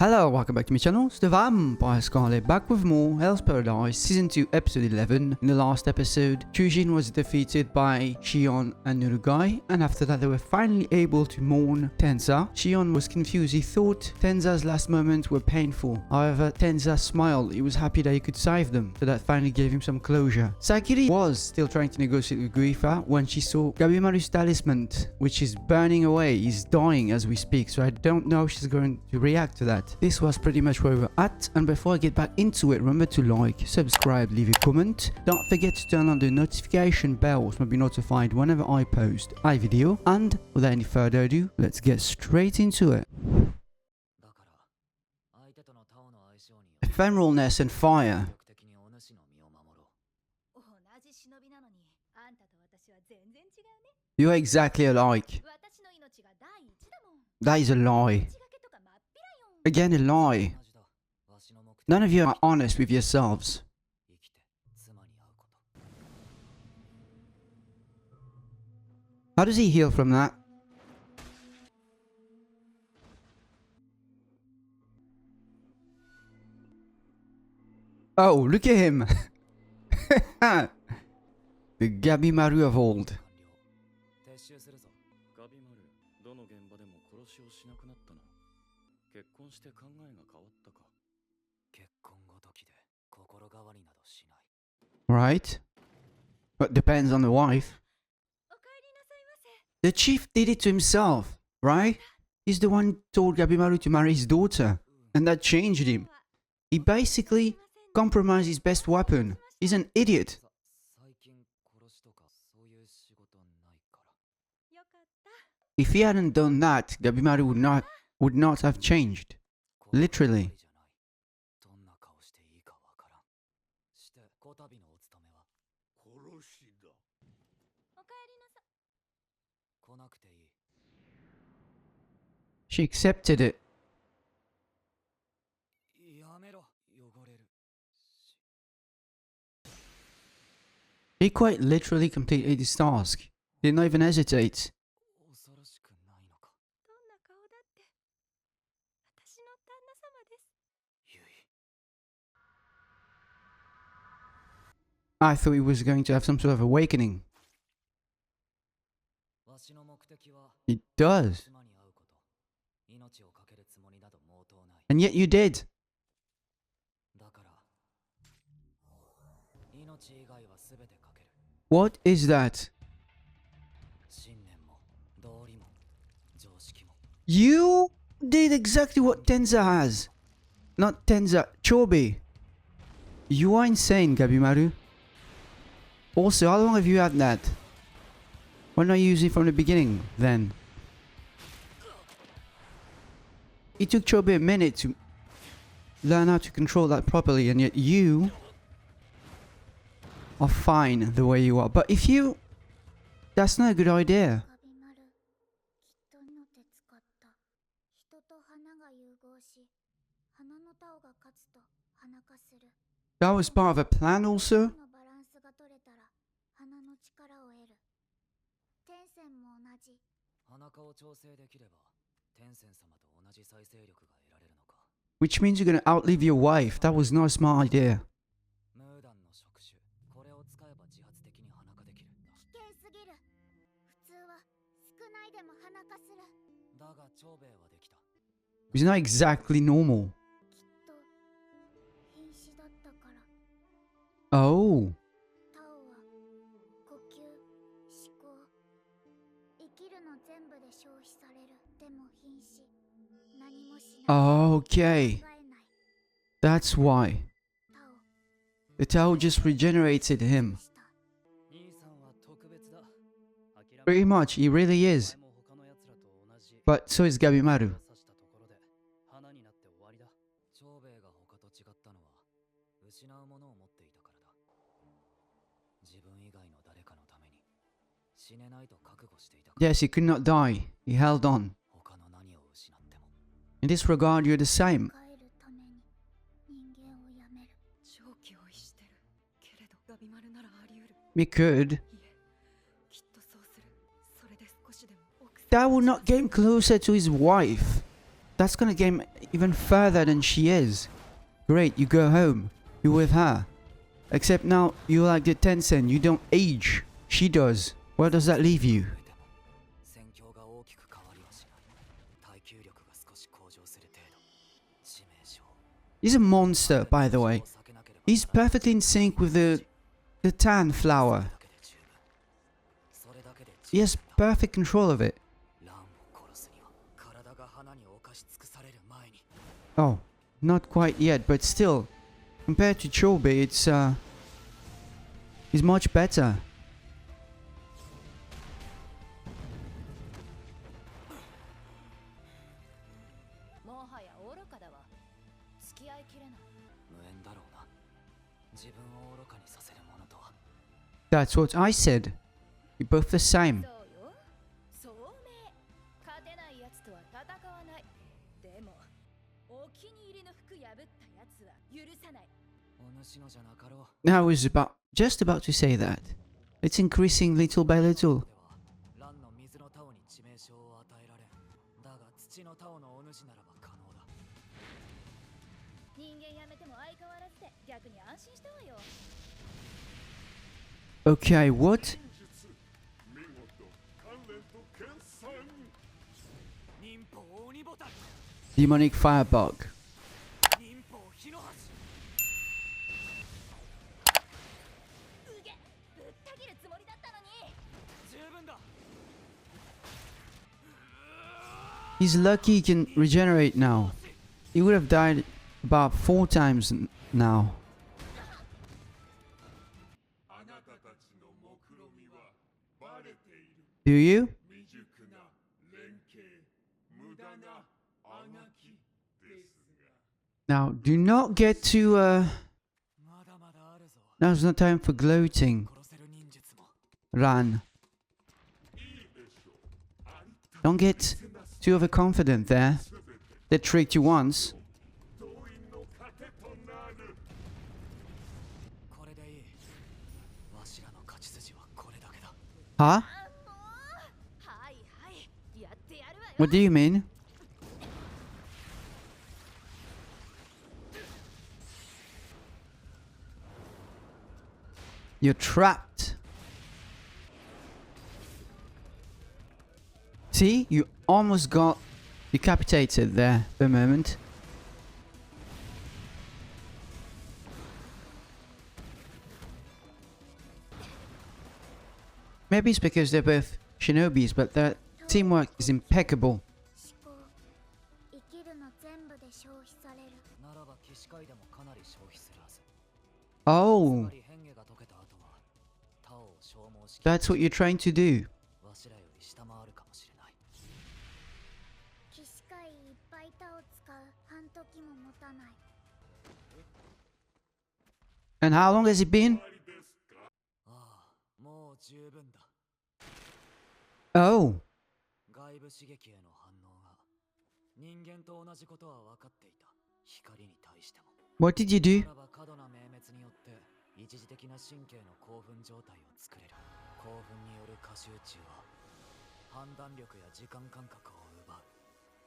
Hello, welcome back to my channel. It's the Vampire Skarlett back with more Hell's Paradise Season 2 Episode 11. In the last episode, Shin was defeated by Shin and Nurugai, and after that they were finally able to mourn Tenza. Shin was confused, he thought Tenza's last moments were painful. However, Tenza smiled, he was happy that he could save them, so that finally gave him some closure. Sakiri was still trying to negotiate with Grifa when she saw Gabimaru's talisman, which is burning away, he's dying as we speak, so I don't know if she's going to react to that. This was pretty much where we were at, and before I get back into it, remember to like, subscribe, leave a comment. Don't forget to turn on the notification bell to be notified whenever I post a video. And without any further ado, let's get straight into it. Ephemeralness and fire. You are exactly alike. That is a lie. Again, a lie. None of you are honest with yourselves. How does he heal from that? Oh, look at him. The Gabimaru of old. Right? But depends on the wife. The chief did it to himself, right? He's the one who told Gabimaru to marry his daughter, and that changed him. He basically compromised his best weapon. He's an idiot. If he hadn't done that, Gabimaru would not have changed. Literally. She accepted it. He quite literally completed his task. Did not even hesitate. I thought he was going to have some sort of awakening. It does. And yet you did. What is that? You did exactly what Tenza has. Not Tenza, Chobi. You are insane, Gabimaru. Also, how long have you had that? Why not use it from the beginning, then? It took Chobi a minute to learn how to control that properly, and yet you are fine the way you are. But if you... That's not a good idea. That was part of a plan also? Which means you're gonna outlive your wife. That was not a smart idea. It's not exactly normal. Oh. Okay. That's why. The Tao just regenerated him. Pretty much, he really is. But so is Gabimaru. Yes, he could not die. He held on. In this regard, you're the same. We could. That would not get him closer to his wife. That's gonna get him even further than she is. Great, you go home. You're with her. Except now, you're like the Tencent. You don't age. She does. Where does that leave you? He's a monster, by the way. He's perfectly in sync with the tan flower. He has perfect control of it. Oh, not quite yet, but still, compared to Chobe, it's much better. That's what I said. You're both the same. I was just about to say that. It's increasing little by little. Okay, what? Demonic firebug. He's lucky he can regenerate now. He would have died about 4 times now. Do you? Now, do not get too, now's not time for gloating. Run. Don't get too overconfident there. They tricked you once. Huh? What do you mean? You're trapped. See? You almost got decapitated there for a moment. Maybe it's because they're both shinobis, but their teamwork is impeccable. Oh, that's what you're trying to do. And how long has it been? Oh. What did you do?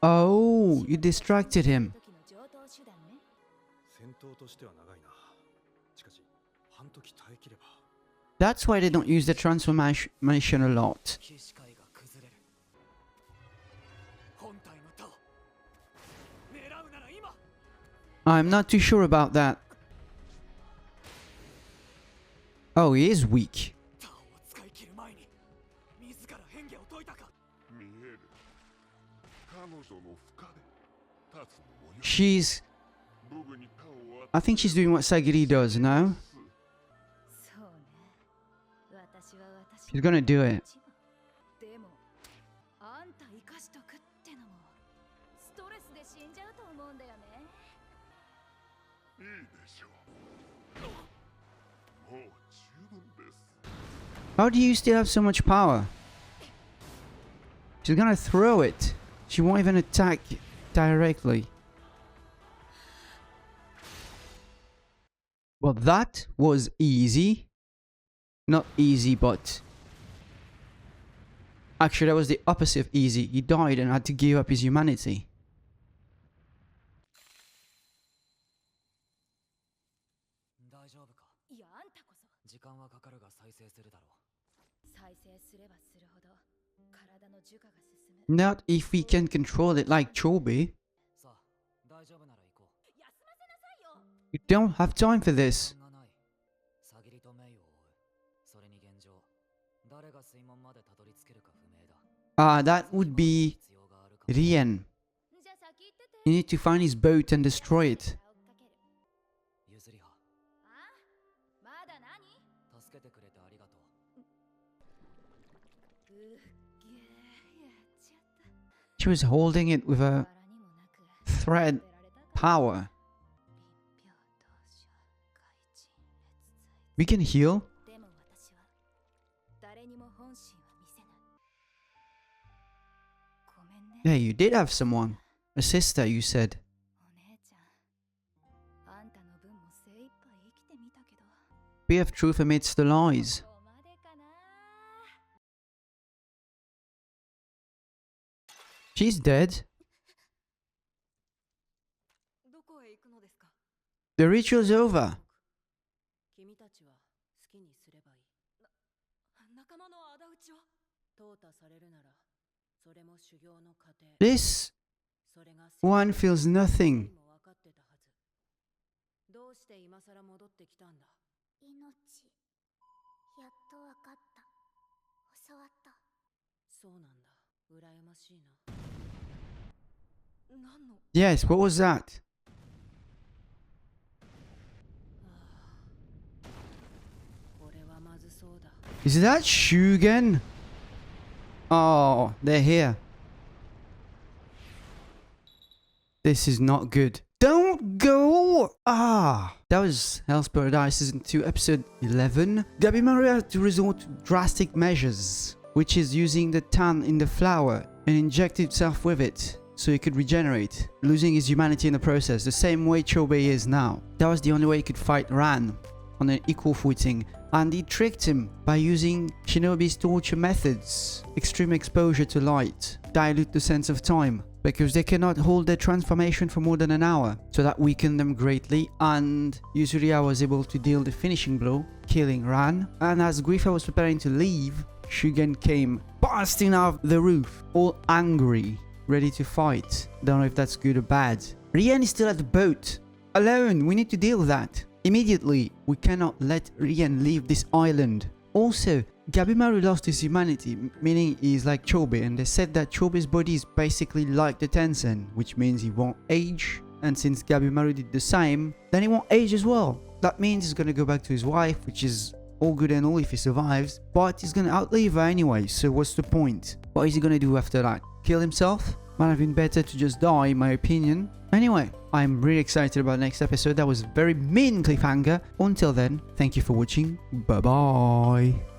Oh, you distracted him. That's why they don't use the transformation a lot. I'm not too sure about that. Oh, he is weak. I think she's doing what Sagiri does, no? She's gonna do it. How do you still have so much power? She's gonna throw it. She won't even attack directly. Well, that was easy. Not easy, but... Actually, that was the opposite of easy. He died and had to give up his humanity. Not if we can control it like Chobi. You don't have time for this. That would be Rien. You need to find his boat and destroy it. She was holding it with a thread power. We can heal? Yeah, you did have someone. A sister, you said. We have truth amidst the lies. She's dead. The ritual's over. This one feels nothing. Yes, what was that? Is that Shugen? Oh, they're here. This is not good. Don't go! That was Hell's Paradise Season 2, Episode 11. Gabimaru had to resort to drastic measures, which is using the tan in the flower and inject himself with it so he could regenerate, losing his humanity in the process, the same way Chobei is now. That was the only way he could fight Ran on an equal footing, and he tricked him by using Shinobi's torture methods. Extreme exposure to light, dilute the sense of time, because they cannot hold their transformation for more than an hour, so that weakened them greatly, and Yuzuriha was able to deal the finishing blow, killing Ran, and as Grifa was preparing to leave, Shugen came bursting out the roof, all angry, ready to fight. Don't know if that's good or bad. Rien is still at the boat, alone. We need to deal with that immediately. We cannot let Rien leave this island. Also, Gabimaru lost his humanity, meaning he's like Chobei, and they said that Chobei's body is basically like the Tencent, which means he won't age, and since Gabimaru did the same, then he won't age as well. That means he's gonna go back to his wife, which is all good and all if he survives, but he's gonna outlive her anyway, so what's the point? What is he gonna do after that? Kill himself? Might have been better to just die, in my opinion. Anyway, I'm really excited about the next episode. That was a very mean cliffhanger. Until then, thank you for watching. Bye bye.